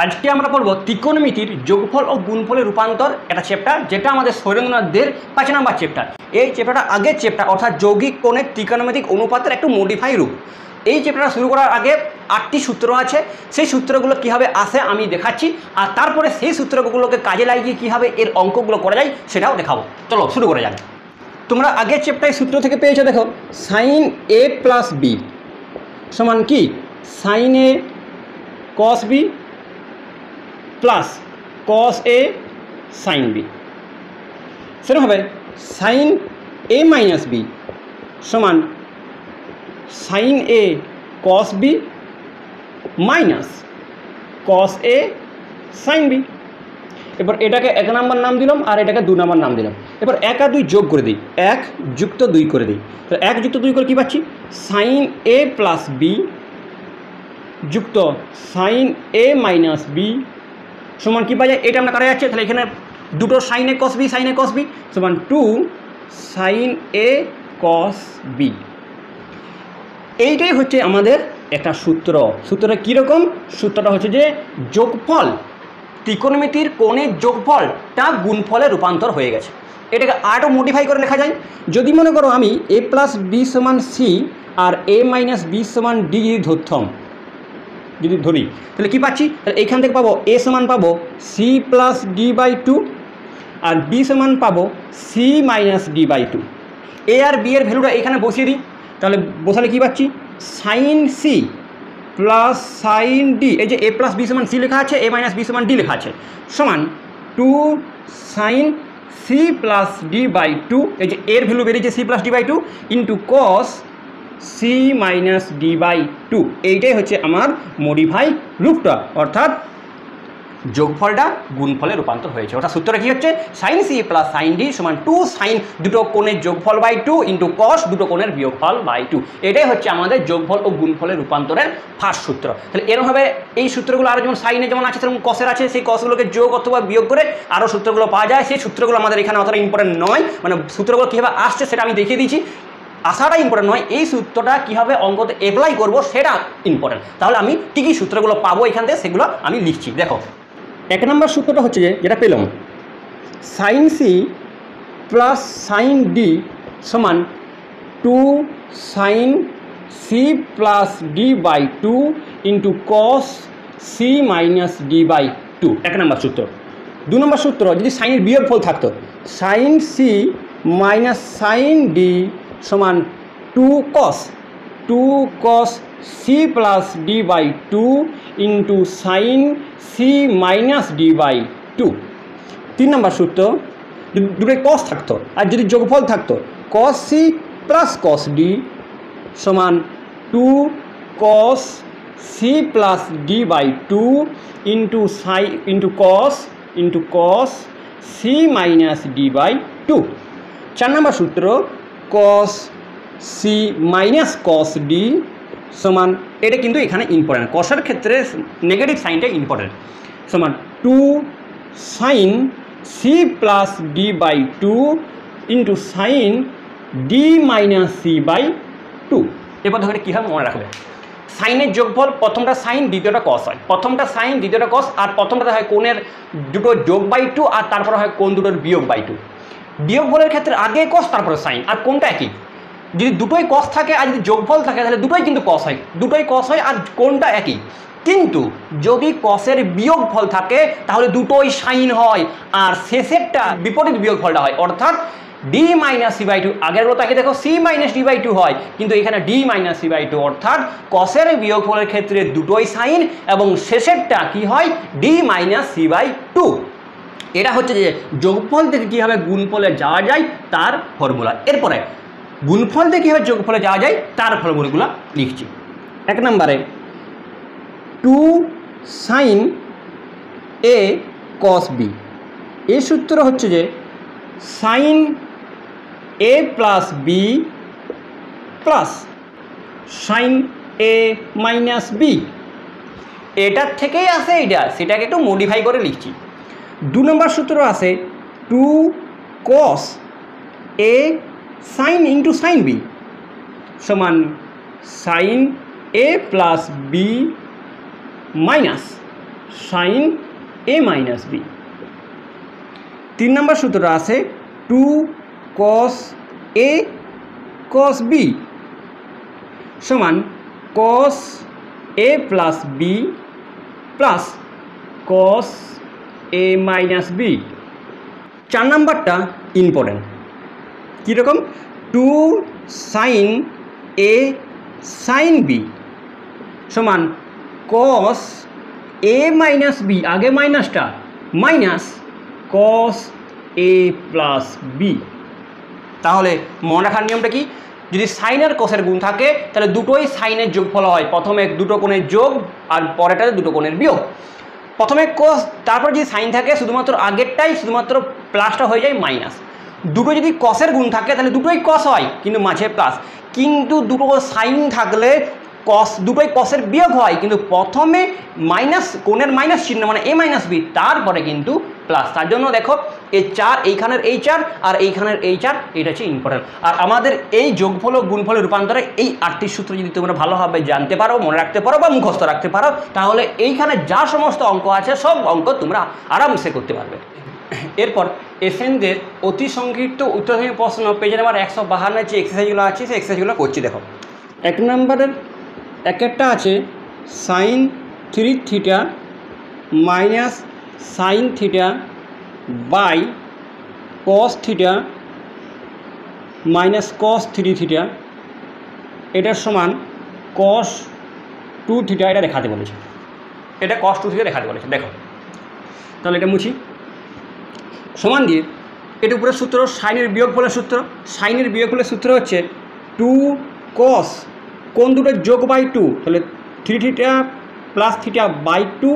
আজকে আমরা পড়ব ত্রিকোণমিতির যোগফল ও গুণফলের রূপান্তর, একটা চ্যাপ্টার যেটা আমাদের সুরেন্দ্রনাথ দের 5 নম্বর চ্যাপ্টার। এই চ্যাপ্টারটা আগের চ্যাপ্টার অর্থাৎ যৌগিক কোণের ত্রিকোণমিতিক অনুপাতের একটু মডিফাই রূপ। এই চ্যাপ্টারটা শুরু করার আগে 8টি সূত্র আছে, সেই সূত্রগুলো কীভাবে আসে আমি দেখাচ্ছি, আর তারপরে সেই সূত্রগুলোকে কাজে লাগিয়ে কীভাবে এর অঙ্কগুলো করা যায় সেটাও দেখাবো। চলো শুরু করা যাক। তোমরা আগের চ্যাপ্টারে সূত্র থেকে পেয়েছো, দেখো সাইন এ প্লাস বি সমান কি সাইন এ কস বি প্লাস কস এ সাইন বি। সেরকম হবে সাইন এ মাইনাস বি সমান সাইন এ কস বি মাইনাস কস এ সাইন বি। এবার এটাকে 1 নম্বর নাম দিলাম আর এটাকে 2 নম্বর নাম দিলাম। এবার 1 আর 2 যোগ করে দিই, 1 যুক্ত 2 করে দিই। তো 1 যুক্ত 2 করে কী পাচ্ছি, সাইন এ প্লাস বি যুক্ত সাইন এ মাইনাস বি সমান কী পাওয়া যায়, এটা আমরা করা যাচ্ছে। তাহলে এখানে দুটো সাইন এ কস বি সমান 2 সাইন এ কস বি। এইটাই হচ্ছে আমাদের একটা সূত্র। সূত্রটা কীরকম, সূত্রটা হচ্ছে যে যোগফল, ত্রিকোণমিতির কোণের যোগফলটা গুণফলে রূপান্তর হয়ে গেছে। এটাকে আরও মডিফাই করে লেখা যায়। যদি মনে করো আমি এ প্লাস বি সমান সি আর এ মাইনাস বি সমান ডি যদি ধরি, তাহলে কী পাচ্ছি, তাহলে এইখান থেকে পাবো এ সমান পাবো সি প্লাস ডি বাই 2 আর বি সমান পাবো C minus D by 2। A আর বি এর ভ্যালুটা এখানে বসিয়ে দিই, তাহলে বসালে কী পাচ্ছি, sine C plus sine D, এই যে এ প্লাস বি সমান সি লেখা আছে, এ মাইনাস বি সমান ডি লেখা আছে, সমান 2 sine C plus D by 2, এই যে এর ভ্যালু বেরিয়েছে C plus D by 2 into cos C minus D by 2। এইটাই হচ্ছে আমার মডিফাই রূপটা, অর্থাৎ যোগফলটা গুণফলে রূপান্তর হয়েছে। অর্থাৎ সূত্রটা কী হচ্ছে, sine C plus sine D সমান 2 সাইন দুটো কোণের যোগফল বাই 2 ইন্টু কস দুটো কোণের বিয়োগফল বাই 2। এটাই হচ্ছে আমাদের যোগফল ও গুণফলের রূপান্তরের ফার্স্ট সূত্র। তাহলে এরকমভাবে এই সূত্রগুলো আরও যেমন সাইনে যেমন আছে সেরকম কসের আছে, সেই কসগুলোকে যোগ অথবা বিয়োগ করে আরও সূত্রগুলো পাওয়া যায়। সেই সূত্রগুলো আমাদের এখানে অতটা ইম্পর্টেন্ট নয়, মানে সূত্রগুলো কীভাবে আসছে সেটা আমি দেখিয়ে দিয়েছি, আসাটা ইম্পর্টেন্ট নয়, এই সূত্রটা কীভাবে অঙ্কতে অ্যাপ্লাই করবো সেটা ইম্পর্টেন্ট। তাহলে আমি কী কী সূত্রগুলো পাবো এখান থেকে সেগুলো আমি লিখছি। দেখো 1 নম্বর সূত্রটা হচ্ছে যেটা পেলাম, sine C plus sine D সমান 2 sine C plus D by 2 into cos C minus D by 2, 1 number সূত্র। 2 নম্বর সূত্র, যদি সাইনের বিয়োগফল থাকতো, sine C minus sine D সমান 2 cos C plus D by 2 into sine C minus D by 2। 3 number সূত্র, দুটোই কস থাকতো আর যদি যোগফল থাকতো, cos C plus cos D সমান 2 cos C plus D by 2 into cos C minus D by 2। 4 number সূত্র, cos C minus cos D সমান, এটা কিন্তু এখানে ইম্পর্টেন্ট, কসের ক্ষেত্রে নেগেটিভ সাইনটা ইম্পর্টেন্ট, সমান 2 sine C plus D by 2 into sine D minus C by 2। এবার ধরে কীভাবে মনে রাখবে, সাইনের যোগফল প্রথমটা সাইন দ্বিতীয়টা কস হয়, প্রথমটা সাইন দ্বিতীয়টা কস, আর প্রথমটা হয় কোণের দুটো যোগ বাই 2 আর তারপরে হয় কোণ দুটোর বিয়োগ বাই 2। বিয়োগফলের ক্ষেত্রে আগে কস তারপরে সাইন, আর কোণটা একই। যদি দুটোই কস থাকে আর যদি যোগফল থাকে তাহলে দুটোই কিন্তু কস হয়, দুটোই কস হয় আর কোণটা একই। কিন্তু যদি কসের বিয়োগফল থাকে তাহলে দুটোই সাইন হয় আর শেষেরটা বিপরীত বিয়োগফলটা হয়, অর্থাৎ ডি মাইনাস সি বাই 2। আগেরগুলো তাকে দেখো সি মাইনাস ডি বাই 2 হয়, কিন্তু এখানে ডি মাইনাস সি বাই 2, অর্থাৎ কসের বিয়োগফলের ক্ষেত্রে দুটোই সাইন এবং শেষেরটা কি হয়, ডি মাইনাস সি বাই 2। এটা হচ্ছে যে যোগফল থেকে কীভাবে গুণফলে যাওয়া যায় তার ফর্মুলা। এরপরে গুণফল থেকে কীভাবে যোগফলে যাওয়া যায় তার ফর্মুলাগুলো লিখছি। 1 নম্বরে 2 সাইন এ কস বি, এই সূত্র হচ্ছে যে সাইন এ প্লাস বি প্লাস সাইন এ মাইনাস বি, এটার থেকেই আসে এইটা, সেটাকে একটু মডিফাই করে লিখছি। 2 নম্বর সূত্র আছে 2 কস এ সাইন ইন্টু সাইন বি সমান সাইন এ প্লাস বি মাইনাস সাইন এ মাইনাস বি। 3 নম্বর সূত্রটা আছে 2 cos a cos b সমান cos a plus b plus cos a minus b। 4 নম্বরটা ইম্পর্টেন্ট, কীরকম? 2 sin a sin b সমান cos a মাইনাস b, আগে মাইনাসটা, minus cos a plus b। তাহলে মনে রাখার নিয়মটা কি? যদি সাইন আর কোসের গুণ থাকে তাহলে দুটোই সাইনের যোগফল হয়, প্রথমে দুটো কোণের যোগ আর পরেরটাতে দুটো কোণের বিয়োগ। প্রথমে কোস, তারপর যদি সাইন থাকে শুধুমাত্র আগেরটাই শুধুমাত্র প্লাসটা হয়ে যায় মাইনাস। দুটো যদি কসের গুণ থাকে তাহলে দুটোই কস হয় কিন্তু মাঝে প্লাস, কিন্তু দুটো সাইন থাকলে কস দুটোই কসের বিয়োগ হয়, কিন্তু প্রথমে মাইনাস কোণের মাইনাস চিহ্ন মানে এ মাইনাস বি, তারপরে কিন্তু প্লাস। তার জন্য দেখো এই 4 এইখানের এই 4 আর এইখানের এই 4, এটা হচ্ছে ইম্পর্টেন্ট। আর আমাদের এই যোগফল ও গুণফলের রূপান্তরে এই 8টি সূত্র যদি তোমরা ভালোভাবে জানতে পারো, মনে রাখতে পারো বা মুখস্থ রাখতে পারো, তাহলে এইখানে যা সমস্ত অঙ্ক আছে সব অঙ্ক তোমরা আরামসে করতে পারবে। এরপর এসএনদের অতি সংক্ষিপ্ত উত্তরধর্মী প্রশ্ন পেজ নাম্বার 152 যে এক্সারসাইজগুলো আছে সেই এক্সারসাইজগুলো করছি। দেখো 1 নম্বরের একটা আছে sine 3 theta minus sine theta by cos theta minus cos 3 theta, এটার সমান কস 2 থিটা, এটা দেখাতে বলেছে, এটা কস 2 থিটা দেখাতে বলেছে। দেখো তাহলে এটা মুছি, সমান দিয়ে এটা উপরে সূত্র সাইনের বিয়োগফলের সূত্র, সাইনের বিয়োগফলের সূত্র হচ্ছে 2 cos কোণ দুটোর যোগ বাই 2, তাহলে 3 theta plus theta by 2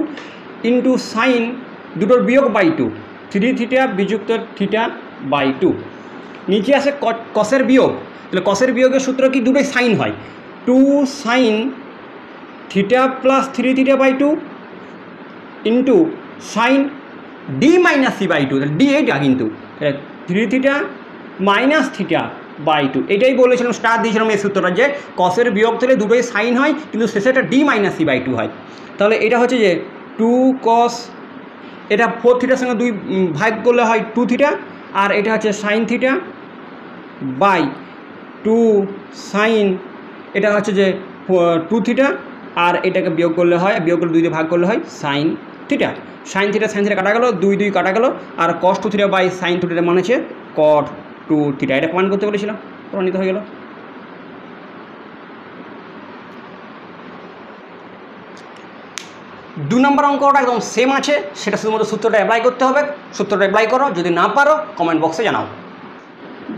into sine দুটোর বিয়োগ বাই 2, 3 থিটা বিযুক্ত থিটা বাই 2। নিচে আসে কসের বিয়োগ, তাহলে কসের বিয়োগের সূত্র কি? দুটোই সাইন হয়, 2 sine theta plus 3 theta by 2 into sine D minus C by 2, তাহলে ডি এইটা কিন্তু 3 থিটা মাইনাস থিটা বাই 2। এটাই বলেছিলাম, স্টার দিয়েছিলাম এই সূত্রটা, যে কসের বিয়োগ থেকে দুটোই সাইন হয় কিন্তু শেষে একটা ডি মাইনাস সি বাই 2 হয়। তাহলে এটা হচ্ছে যে 2 cos, এটা 4 থিটার সঙ্গে 2 ভাগ করলে হয় 2 থিটা, আর এটা হচ্ছে সাইন থিটা বাই 2 সাইন, এটা হচ্ছে যে 2 থিটা, আর এটাকে বিয়োগ করলে হয়, বিয়োগ করলে 2 দিয়ে ভাগ করলে হয় সাইন থিটা। সাইন থিটা কাটা গেল, 2 2 কাটা গেল, আর cos 2 theta by sine 2 theta মানে হচ্ছে cot 2 থিটা। এটা প্রমাণ করতে বলেছিলাম, প্রমাণিত হয়ে গেল। 2 নম্বর অঙ্কটা একদম সেম আছে, সেটা শুধুমাত্র সূত্রটা অ্যাপ্লাই করতে হবে। সূত্রটা অ্যাপ্লাই করো, যদি না পারো কমেন্ট বক্সে জানাও।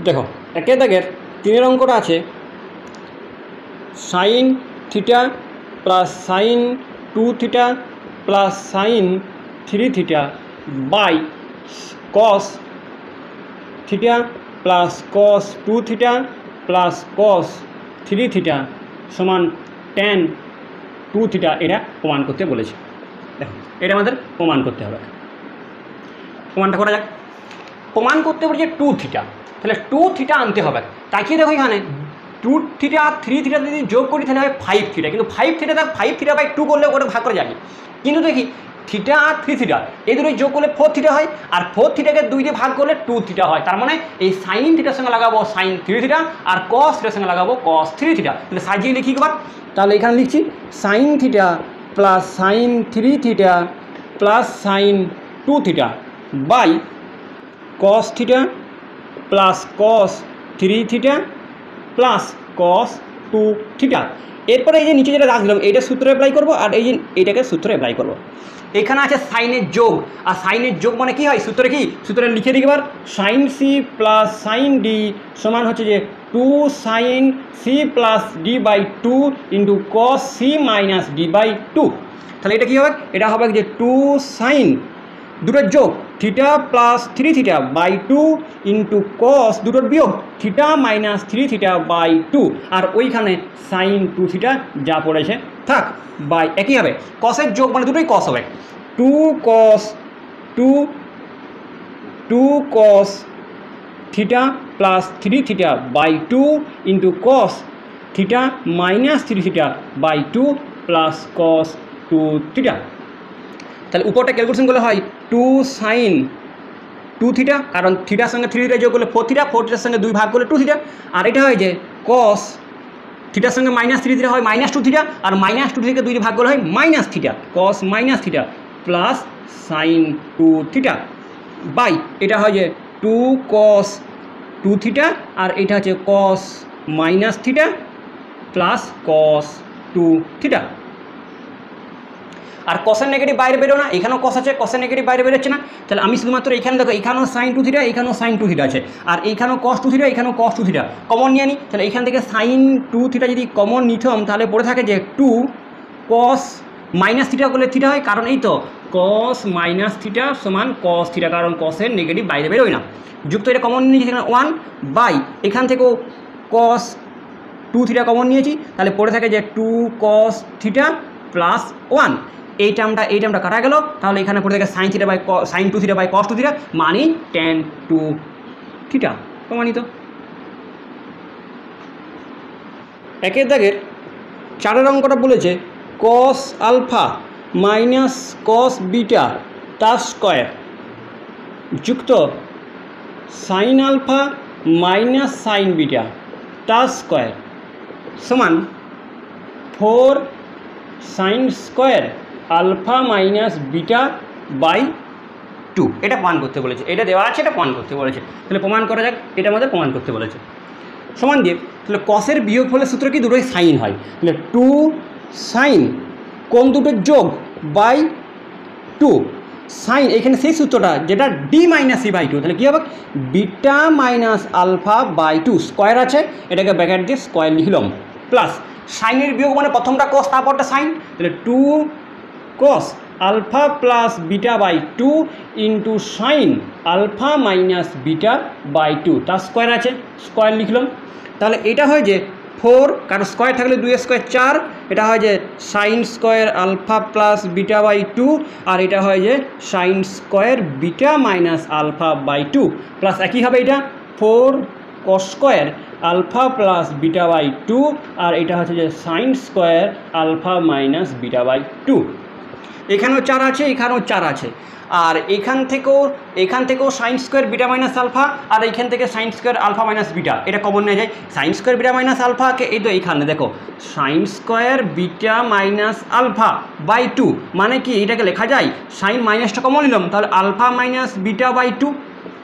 দেখো 1 দাগের 3 অঙ্কটা আছে sine theta plus sine 2 theta plus sine 3 theta by cos theta plus cos 2 theta plus cos 3 theta সমান tan 2 থিটা, এটা প্রমাণ করতে বলেছে। দেখো এটা আমাদের প্রমাণ করতে হবে, প্রমাণটা করা যাক। প্রমাণ করতে বলেছে 2 থিটা, তাহলে 2 থিটা আনতে হবে। তাকিয়ে দেখো এখানে 2 থিটা আর 3 থিটা যদি যোগ করি তাহলে হয় 5 থিটা, কিন্তু 5 থিটা তার 5 থিটা বাই 2 করলে ওটা ভাগ করে যাবে, কিন্তু দেখি থিটা আর 3 থিটা এই দুটোই যোগ করলে 4 থিটা হয়, আর 4 থিটাকে 2 দিয়ে ভাগ করলে 2 থিটা হয়। তার মানে এই সাইন থিটার সঙ্গে লাগাবো সাইন 3 থিটা আর কস থিটার সঙ্গে লাগাবো কস 3 থিটা। তাহলে সাজিয়ে লিখি একবার, তাহলে এখানে লিখছি sine theta plus sine 3 theta plus sine 2 theta by cos theta plus cos 3 theta plus cos 2 theta. এরপরে এই যে নিচে যেটা রাখলাম এইটা সূত্র অ্যাপ্লাই করবো, আর এই যে এইটাকে সূত্র অ্যাপ্লাই করবো। এখানে আছে সাইনের যোগ, আর সাইনের যোগ মানে কি হয়? সূত্রে কি? সূত্রে লিখে দিই এবার, sine C plus sine D সমান হচ্ছে যে 2 sine C plus D by 2 into cos C minus D by 2। তাহলে এটা কী হবে? এটা হবে যে 2 সাইন দুটোর যোগ theta plus 3 theta by 2 into cos দুটোর বিয়োগ থিটা মাইনাস 3 থিটা বাই 2, আর ওইখানে সাইন 2 থিটা যা পড়েছে থাক, বাই একই হবে। কসের যোগ মানে দুটোই কস হবে, 2 cos theta plus 3 theta by 2 into cos theta minus 3 theta by 2 plus cos 2 theta. তাহলে উপরটা ক্যালকুলেশন করলে হয় 2 সাইন 2 থিটা, কারণ থিটার সঙ্গে 3 থিটা যোগ করলে 4 থিটা, 4 থিটার সঙ্গে 2 ভাগ করলে 2 থিটা। আর এটা হয় যে কস থিটার সঙ্গে -3 থিটা হয় -2 থিটা, আর -2 থেকে 2 ভাগ করলে হয় minus theta, cos minus theta plus sine 2 theta by এটা হয় যে 2 কস 2 থিটা, আর এটা হচ্ছে cos minus theta plus cos 2 theta. আর কসের নেগেটিভ বাইরে বেরো না, এখানেও কস আছে, কসের নেগেটিভ বাইরে বেরোচ্ছে না। তাহলে আমি শুধুমাত্র এখানে দেখো, এখানেও সাইন 2 থিটা, এখানেও সাইন 2 থিটা আছে, আর এইখানেও কস 2 থিটা, এখানেও কস 2 থিটা কমন নিয়ে নিই। তাহলে এখান থেকে সাইন 2 থিটা যদি কমন নিতাম তাহলে পড়ে থাকে যে 2 কস মাইনাস থিটা করলে থিটা হয়, কারণ এই তো কস মাইনাস থিটা সমান কস থিটা, কারণ কসের নেগেটিভ বাইরে বেরোয় না। যুক্ত এটা কমন নিয়েছি এখানে 1 বাই এখান থেকেও কস 2 থিটা কমন নিয়েছি, তাহলে পড়ে থাকে যে 2 কস থিটা প্লাস 1। এই টার্মটা কাটা গেল, তাহলে এখানে পড়ে থাকে sine theta by sine 2 theta by cos 2 theta মানে tan 2 থিটা প্রমাণিত। একের দাগের 4 অঙ্কটা বলেছে cos alpha minus cos beta তার স্কোয়ার যুক্ত sine alpha minus sine beta তার স্কোয়ার সমান 4 sine square alpha minus beta by 2। এটা প্রমাণ করতে বলেছে, এটা দেওয়া আছে, এটা প্রমাণ করতে বলেছে। তাহলে প্রমাণ করা যাক, এটা আমাদের প্রমাণ করতে বলেছে। সমান দিয়ে তাহলে কসের বিয়োগ ফলের সূত্র কি, দুটোই সাইন হয়। তাহলে 2 সাইন কোন দুটোর যোগ বাই 2 সাইন, এখানে সেই সূত্রটা যেটা ডি মাইনাস সি বাই 2, তাহলে কী হবে beta minus alpha by 2 square আছে, এটাকে ব্র্যাকেট দিয়ে স্কোয়ার লিখলাম প্লাস সাইনের বিয়োগ মানে প্রথমটা কস তারপরটা সাইন, তাহলে 2 cos alpha plus beta by 2 into sine alpha minus beta by 2 তার স্কোয়ার আছে, স্কোয়ার লিখলাম। তাহলে এটা হয় যে 4, কারণ স্কোয়ার থাকলে 2 স্কোয়ার 4, এটা হয় যে sine square alpha plus beta by 2, আর এটা হয় যে sine square beta minus alpha by 2 plus একই হবে এটা 4 cos square alpha plus beta by 2, আর এটা হচ্ছে যে sine square alpha minus beta by 2। এখানেও 4 আছে, এখানেও 4 আছে, আর এখান থেকেও sine square beta minus alpha, আর এইখান থেকে sine square alpha minus beta এটা কমন নিয়ে যায়। সাইন স্কোয়ার বিটা মাইনাস আলফাকে এই তো এইখানে দেখো sine square beta minus alpha by 2 মানে কি এটাকে লেখা যায় সাইন মাইনাসটা কমন নিলাম, তাহলে আলফা মাইনাস বিটা বাই 2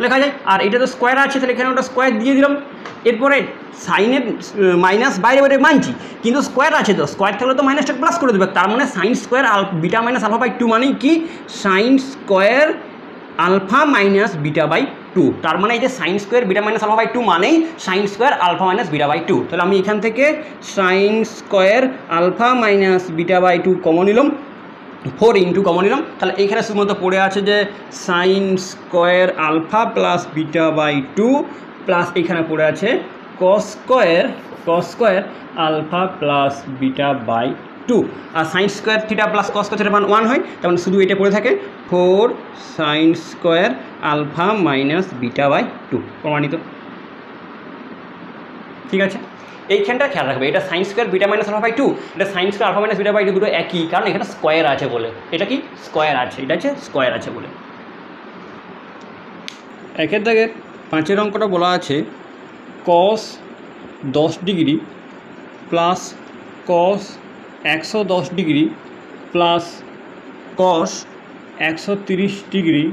লেখা যায়। আর এটা তো স্কোয়ার আছে, তাহলে এখানে ওটা স্কোয়ার দিয়ে দিলাম। এরপরে সাইনের মাইনাস বাইরে বাইরে মানছি, কিন্তু স্কোয়ার আছে, তো স্কোয়ার থাকলে তো মাইনাসটা প্লাস করে দেবে, তার মানে sine square beta minus alpha by 2 মানে কি sine square alpha minus beta by 2, তার মানে এই যে sine square beta minus alpha by 2 মানেই sine square alpha minus beta by 2। তাহলে আমি এখান থেকে sine square alpha minus beta by 2 common নিলাম, 4 ইন্টু কমন নিলাম। তাহলে এইখানে শুধুমাত্র পড়ে আছে যে sine square alpha plus beta by 2 plus এখানে পড়ে আছে cos square alpha plus beta by 2, আর sine square theta plus cos square theta মান 1 হয়, তেমন শুধু এটা পড়ে থাকে 4 sine square alpha minus beta by 2 প্রমাণিত। ঠিক আছে, এইখানটা খেয়াল রাখবে, এটা sine square beta minus alpha by 2, এটা sine square alpha minus beta by 2 দুটো একই, কারণ এখানে স্কোয়ার আছে বলে, এটা কি স্কোয়ার আছে, এটা হচ্ছে স্কোয়ার আছে বলে। একের দাগের 5 অঙ্কটা বলা আছে কস 10 degree plus cos 110 degree plus cos 130 degree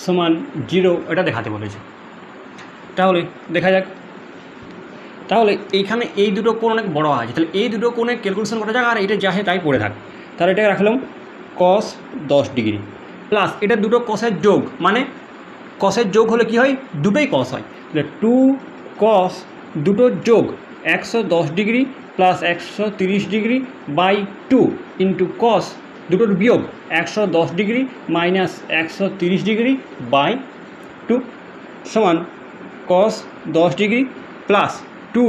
সমান 0, এটা দেখাতে বলেছে। তাহলে দেখা যাক, তাহলে এইখানে এই দুটো কোণ অনেক বড় আছে, তাহলে এই দুটো কোণে ক্যালকুলেশন করা যাক, আর এটা যা তাই পড়ে থাক। তাহলে এটা রাখলাম কস 10 ডিগ্রি প্লাস এটা দুটো কসের যোগ, মানে কসের যোগ হলে কি হয় দুটোই কস হয়, তাহলে 2 কস দুটো যোগ 110 degree plus 130 degree by 2 into cos দুটোর বিয়োগ 110 ডিগ্রি মাইনাস 130 ডিগ্রি বাই 2 সমান কস 10 ডিগ্রি প্লাস 2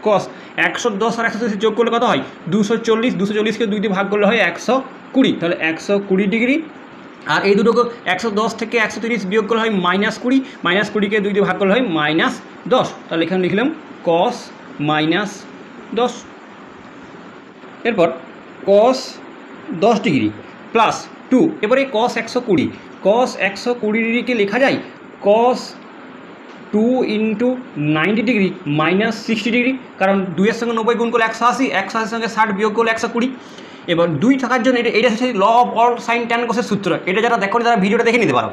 কস 110 আর 130 যোগ করলে কত হয় 240, 240কে 2 দিয়ে ভাগ করলে হয় 120, তাহলে 120 ডিগ্রি, আর এই দুটোকে 110 থেকে 130 বিয়োগ করলে হয় -20, -20কে 2 দিয়ে ভাগ করলে হয় -10, তাহলে এখানে লিখলাম কস -10। এরপর কস 10 ডিগ্রি প্লাস টু। এবারে কস 120, কস 120 ডিগ্রিকে লেখা যায় কস 2 ইন্টু 90 ডিগ্রি মাইনাস 60 ডিগ্রি, কারণ 2-এর সঙ্গে 90 গুণ করলে 180, 180 সঙ্গে 60 বিয়োগ করলে 120। এবার 2 থাকার জন্য এটা হচ্ছে law of all sine tan কসের সূত্র, এটা যারা দেখো তারা ভিডিওটা দেখে নিতে পারো।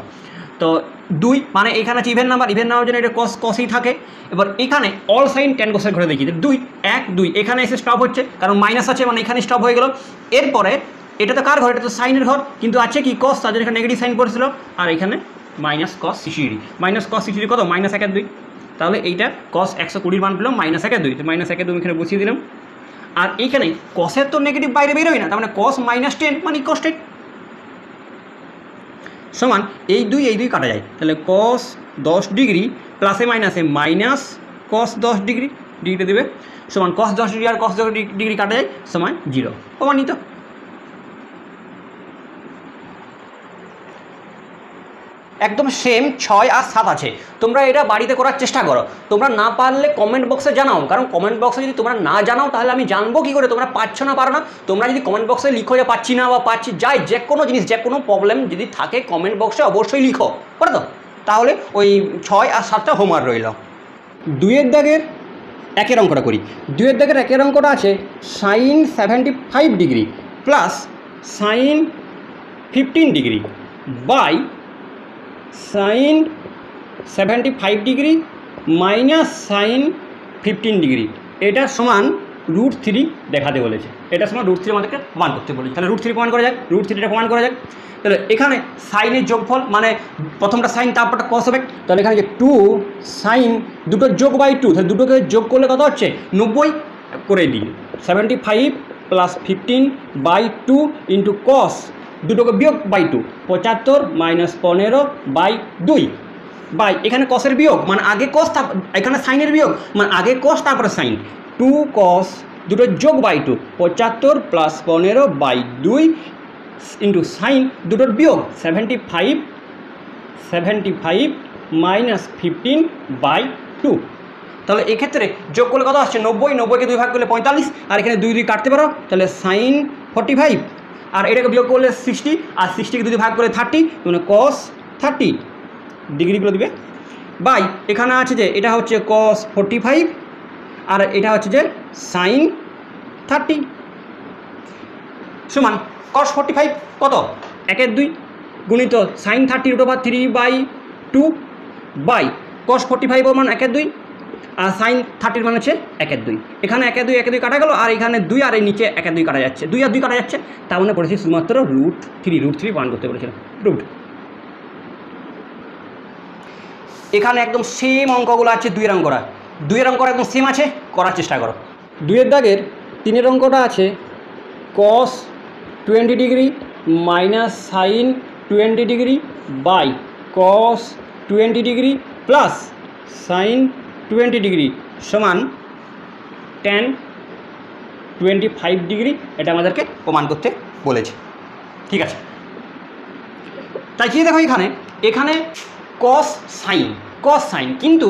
তো 2 মানে এখানে আছে ইভেন নাম্বার, ইভেন নাম্বার জন্য এটা কসই থাকে। এবার এখানে অল সাইন ট্যান কসের ঘরে দেখি 2 1 2, এখানে এসে স্টপ হচ্ছে কারণ মাইনাস আছে, মানে এখানে স্টপ হয়ে গেল। এরপরে এটা তো কার ঘর, এটা তো সাইনের ঘর, কিন্তু আছে কি কস, তার জন্য এখানে নেগেটিভ সাইন পড়েছিল, আর এখানে minus cos 60 degree. Minus cos 60 degree কত, মাইনাস 1 2। তাহলে এইটা কস 120 মান পেলাম মাইনাস 1 2, তো মাইনাস 1 2 এখানে বসিয়ে দিলাম। আর এইখানে কসের তো নেগেটিভ বাইরে বেরোয় না, তার মানে কস -10 মানে কস 10 সমান এই 2 কাটা যায়, তাহলে কস 10 ডিগ্রি প্লাসে মাইনাসে মাইনাস কস 10 ডিগ্রি, ডিগ্রিটা দেবে সমান কস 10 ডিগ্রি আর কস 10 ডিগ্রি কাটা যায় সমান 0। প্রমাণিত। একদম সেম 6 আর 7 আছে, তোমরা এটা বাড়িতে করার চেষ্টা করো। তোমরা না পারলে কমেন্ট বক্সে জানাও, কারণ কমেন্ট বক্সে যদি তোমরা না জানাও তাহলে আমি জানবো কী করে তোমরা পারছো না পারো না। তোমরা যদি কমেন্ট বক্সে লিখো যে পাচ্ছি না বা পাচ্ছি, যাই যে কোনো জিনিস যে কোনো প্রবলেম যদি থাকে কমেন্ট বক্সে অবশ্যই লিখো, করে তো। তাহলে ওই 6 আর 7টা হোমওয়ার্ক রইল। 2-এর দাগের একের অঙ্কটা করি। 2-এর দাগের একের অঙ্কটা আছে sine 75 degree plus sine 15 degree by sine 75 degree minus sine 15 degree, এটা সমান √3 দেখাতে বলেছে। এটা সমান √3 আমাদেরকে প্রমাণ করতে বলেছে। তাহলে √3 প্রমাণ করা যাক, √3টা প্রমাণ করা যাক। তাহলে এখানে সাইনের যোগফল মানে প্রথমটা সাইন তারপরটা কস হবে, তাহলে এখানে যে 2 সাইন দুটো যোগ বাই 2, তাহলে দুটোকে যোগ করলে কত হচ্ছে 90 করে দিই। 75 প্লাস 15/2 ইন্টু কস দুটোকে বিয়োগ বাই 2, 75 মাইনাস 15 বাই 2 বাই এখানে কসের বিয়োগ মানে আগে কস, এখানে সাইনের বিয়োগ মানে আগে কস তারপরে সাইন, 2 কস দুটো যোগ by 2, 75 plus 15 by 2 into sine দুটোর বিয়োগ 75 মাইনাস 15/2। তাহলে এক্ষেত্রে যোগ করলে কত আসছে 90, 90কে 2 ভাগ করলে 45, আর এখানে 2 কাটতে পারো, তাহলে সাইন 45, আর এটাকে বিয়োগ করলে 60, আর 60কে 2 ভাগ করে 30 মানে কস 30 ডিগ্রিগুলো দিবে বাই এখানে আছে যে এটা হচ্ছে কস 45 আর এটা হচ্ছে যে সাইন 30 সমান কস 45 কত 1/2 গুণিত সাইন 30√3/2 বাই কস 45 মান 1/2 আর সাইন 30 মান হচ্ছে 1/2। এখানে 1/2 কাটা গেল, আর এখানে 2 আর এই নিচে 1/2 কাটা যাচ্ছে, 2 আর 2 কাটা যাচ্ছে, তার মানে পড়েছি শুধুমাত্র √3 প্রমাণ করতে বলেছিলাম। এখানে একদম সেম অঙ্কগুলো আছে 2-এর অঙ্কটা, 2-এর অঙ্কটা একদম সেম আছে, করার চেষ্টা করো। 2-এর দাগের 3-এর অঙ্কটা আছে cos 20 degree minus sine 20 degree by cos 20 degree plus sine 20 degree সমান tan 25 ডিগ্রি, এটা আমাদেরকে প্রমাণ করতে বলেছে। ঠিক আছে, তাই কি দেখো এখানে কস সাইন, কিন্তু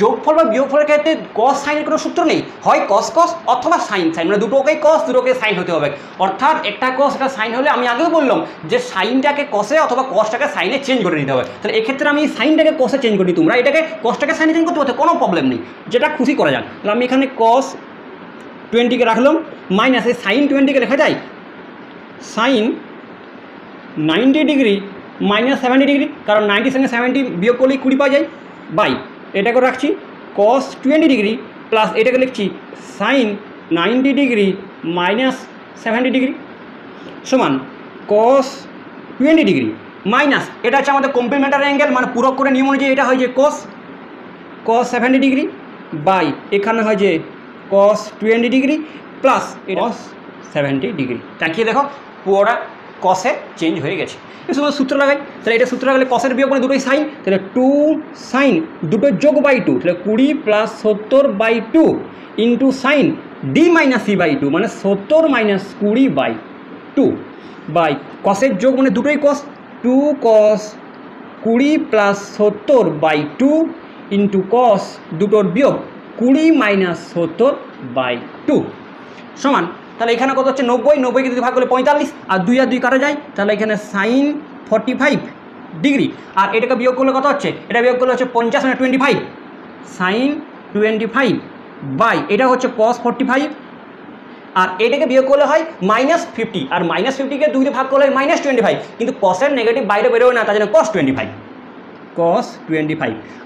যোগফল বা বিয়োগফলের ক্ষেত্রে কস সাইনের কোনো সূত্র নেই, হয় কস অথবা সাইন মানে দুটোকেই কস দুটোকে সাইন হতে হবে। অর্থাৎ একটা কস একটা সাইন হলে আমি আগেও বললাম যে সাইনটাকে কসে অথবা কসটাকে সাইনে চেঞ্জ করে নিতে হবে। তাহলে এক্ষেত্রে আমি সাইনটাকে কসে চেঞ্জ করি, তোমরা এটাকে কসটাকে সাইনে চেঞ্জ করতে পারতো, কোনো প্রবলেম নেই, যেটা খুশি করা যাক। তাহলে আমি এখানে কস 20কে রাখলাম মাইনাস এই সাইন 20কে লেখা যায় সাইন 90 ডিগ্রি মাইনাস 70 ডিগ্রি, কারণ 90 সঙ্গে 70 বিয়োগ করলেই 20 পাওয়া যায় বাই এটাকে রাখছি কস 20 ডিগ্রি প্লাস এটাকে লিখছি সাইন 90 ডিগ্রি মাইনাস 70 ডিগ্রি সমান কস 20 ডিগ্রি মাইনাস এটা হচ্ছে আমাদের কমপ্লিমেন্টারি অ্যাঙ্গেল, মানে পূরক করে নিয়ম অনুযায়ী এটা হয় যে কস 70 ডিগ্রি বাই এখানে হয় যে কস 20 ডিগ্রি প্লাস কস 70 ডিগ্রি। তাকিয়ে দেখো পুরোটা কসে চেঞ্জ হয়ে গেছে। শুধু সূত্র লাগাই, তাহলে এটা সূত্র লাগালে কসের বিয়োগ মানে দুটোই সাইন, তাহলে 2 সাইন দুটো যোগ বাই 2, তাহলে 20 plus 70/2 into sine D minus C মানে 70 মাইনাস 20/2 বাই কসের যোগ মানে দুটোই কস, 2 কস 20 প্লাস 70/2 ইন্টু কস দুটোর বিয়োগ 20 মাইনাস 70/2 সমান তাহলে এখানে কত হচ্ছে 90, 90কে যদি ভাগ করলে 45, আর 2 আর 2 কাটা যায়, তাহলে এখানে সাইন 45 ডিগ্রি। আর এটাকে বিয়োগ করলে কত হচ্ছে, এটা বিয়োগ করলে হচ্ছে 50 মানে 25, সাইন 25 বাই এটা হচ্ছে কস 45, আর এটাকে বিয়োগ করলে হয় -50, আর -50কে 2 দিয়ে ভাগ করলে হয় -25, কিন্তু কসের নেগেটিভ বাইরে বেরোয় না, তার জন্য cos 25,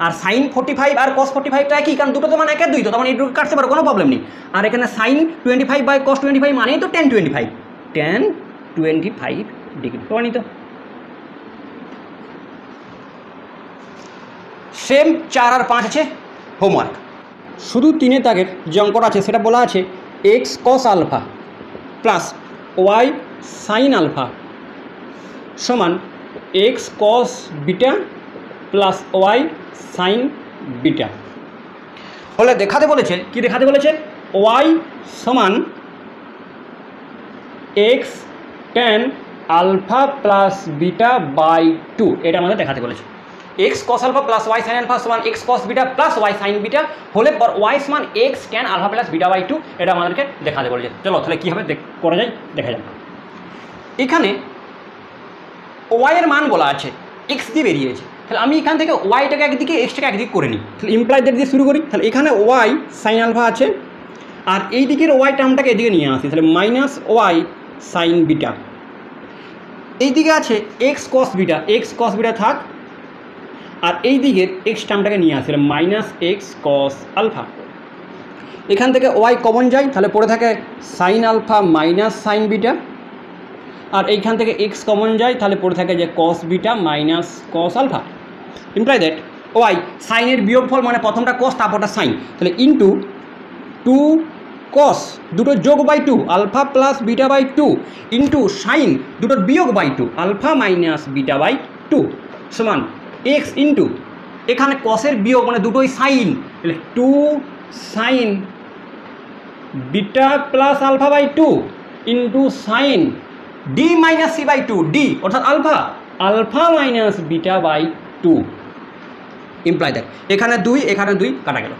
আর সাইন 45 আর cos 45টা একই, কারণ দুটো তো মানে 1 আর 2, তো তখন এইটুকু কাটতে পারো, কোনো প্রবলেম নেই। আর এখানে সাইন 25 বাই cos 25 মানেই তো tan 25 ডিগ্রি, প্রমাণিত। সেম 4 আর 5 আছে হোমওয়ার্ক। শুধু 3 দাগের যে অঙ্কটা আছে সেটা বলা আছে x cos alpha plus y sine alpha সমান x cos beta plus y sine beta হলে দেখাতে বলেছে, কি দেখাতে বলেছে, y সমান x tan alpha plus beta by 2, এটা আমাদের দেখাতে বলেছে। x cos alpha plus y sine alpha সমান x cos beta plus y sine beta হলে পর y সমান x tan alpha plus beta by 2, এটা আমাদেরকে দেখাতে বলেছে। চলো তাহলে কীভাবে করা যায় দেখা যাক। এখানে y এর মান বলা আছে, x দিয়ে বেরিয়েছে, তাহলে আমি এখান থেকে ওয়াইটাকে একদিকে এক্সটাকে একদিকে করে নিই, তাহলে ইমপ্লাইড দিয়ে শুরু করি। তাহলে এখানে ওয়াই সাইন আলফা আছে, আর এই দিকের ওয়াই টার্মটাকে এদিকে নিয়ে আসি, তাহলে মাইনাস ওয়াই সাইন বিটা। এই দিকে আছে এক্স কস বিটা থাক, আর এই দিকের এক্স টার্মটাকে নিয়ে আসি, তাহলে মাইনাস এক্স কস আলফা। এখান থেকে ওয়াই কমন যায়, তাহলে পড়ে থাকে sine alpha minus sine beta, আর এইখান থেকে এক্স কমন যায়, তাহলে পড়ে থাকে যে cos beta minus cos alpha. Imply that Y সাইনের বিয়োগফল মানে প্রথমটা কস তারপরটা সাইন, তাহলে ইন্টু 2 কস দুটো যোগ by 2 alpha plus beta by 2 into sine দুটোর বিয়োগ by 2 alpha minus beta by 2 সমান এক্স ইন্টু এখানে কসের বিয়োগ মানে দুটোই সাইন, তাহলে 2 sine beta plus alpha by 2 into sine D minus C by 2 D অর্থাৎ alpha minus beta by 2 imply that এখানে 2 এখানে 2 কাটা গেল।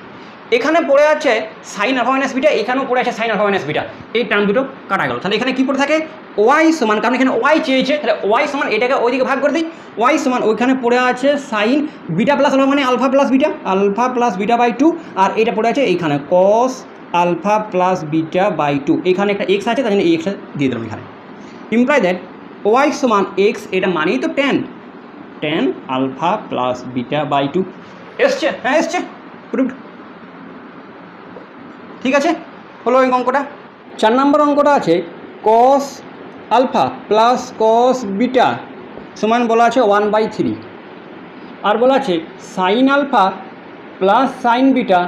এখানে পড়ে আছে সাইন আলফা মাইনাস বিটা, এখানেও পড়ে আছে সাইন আলফা মাইনাস বিটা, এই টার্ম দুটো কাটা গেল। তাহলে এখানে কী পড়ে থাকে ওয়াই সমান, কারণ এখানে ওয়াই চেয়েছে, তাহলে ওয়াই সমান এটাকে ওইদিকে ভাগ করে দিই, ওয়াই সমান ওইখানে পড়ে আছে সাইন বিটা প্লাস আলফা মানে আলফা প্লাস বিটা বাই 2, আর এটা পড়ে আছে এইখানে cos alpha plus beta by 2, এখানে একটা এক্স আছে তাই জন্য এই এক্সটা দিয়ে দিলাম এখানে। ইমপ্লাই দ্যাট ওয়াই সমান এক্স, এটা মানেই তো tan alpha plus beta by 2 এসছে, হ্যাঁ এসছে, প্রুভড। ঠিক আছে, হলো এই অঙ্কটা। 4 নম্বর অঙ্কটা আছে cos alpha plus cos beta সমান বলা আছে 1/3, আর বলা আছে sine alpha plus sine beta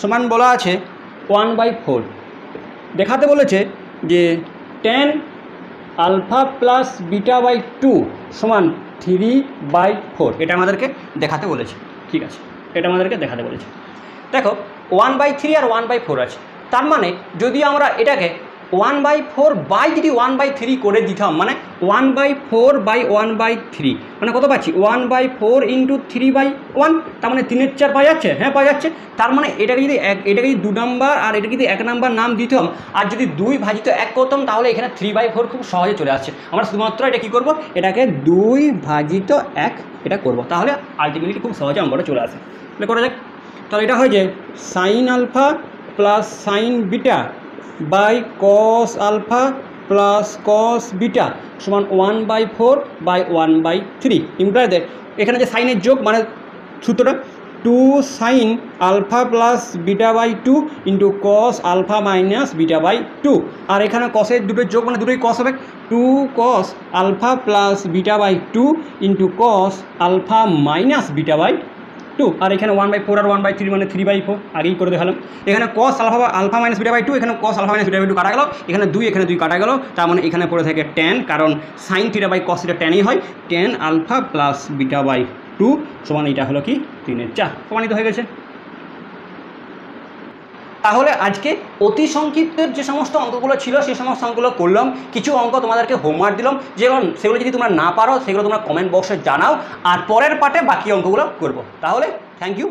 সমান বলা আছে 1/4। দেখাতে বলেছে যে tan alpha plus beta by 2 সমান 3/4, এটা আমাদেরকে দেখাতে বলেছে। ঠিক আছে, এটা আমাদেরকে দেখাতে বলেছে। দেখো 1/3 আর 1/4 আছে, তার মানে যদি আমরা এটাকে 1/4 বাই যদি 1/3 করে দিতাম, মানে 1/4 বাই 1/3 মানে কত পাচ্ছি 1/4 ইন্টু 3/1, তার মানে 3/4 পাওয়া যাচ্ছে, হ্যাঁ পাওয়া যাচ্ছে। তার মানে এটাকে যদি 2 নাম্বার আর এটা যদি 1 নাম্বার নাম দিতাম, আর যদি 2 ভাজিত 1 করতাম, তাহলে এখানে 3/4 খুব সহজে চলে আসছে। আমরা শুধুমাত্র এটা কী করবো, এটাকে 2 ভাজিত 1 এটা করব, তাহলে আলটিমেটলি খুব সহজে অঙ্কটা চলে আসে। তাহলে করা যাক। তাহলে এটা হয় যে sine alpha plus sine beta by cos alpha plus cos beta সমান 1/4 বাই 1/3। ইমপ্লাই দ্যাট এখানে যে সাইনের যোগ মানে সূত্রটা 2 sine alpha plus beta by 2 into cos alpha minus beta by 2, আর এখানে কসের দুটোর যোগ মানে দুটোই কস হবে, 2 cos alpha plus beta by 2 into cos alpha minus beta by 2, আর এখানে 1/4 আর 1/3 মানে 3/4 আগেই করে দেখালাম। এখানে cos alpha minus beta by 2, এখানে cos alpha minus beta by 2 কাটা গেল, এখানে 2 কাটা গেল, তার মানে এখানে পড়ে থাকে টেন, কারণ sine theta by cos theta টেনই হয়, tan alpha plus beta by 2 সমান এটা হলো কি 3/4, প্রমাণিত হয়ে গেছে। তাহলে আজকে অতি সংক্ষিপ্তের যে সমস্ত অঙ্কগুলো ছিল সেই সমস্ত অঙ্কগুলো করলাম, কিছু অঙ্ক তোমাদেরকে হোমওয়ার্ক দিলাম, সেগুলো যদি তোমরা না পারো সেগুলো তোমরা কমেন্ট বক্সে জানাও, আর পরের পার্টে বাকি অঙ্কগুলো করবো। তাহলে থ্যাংক ইউ।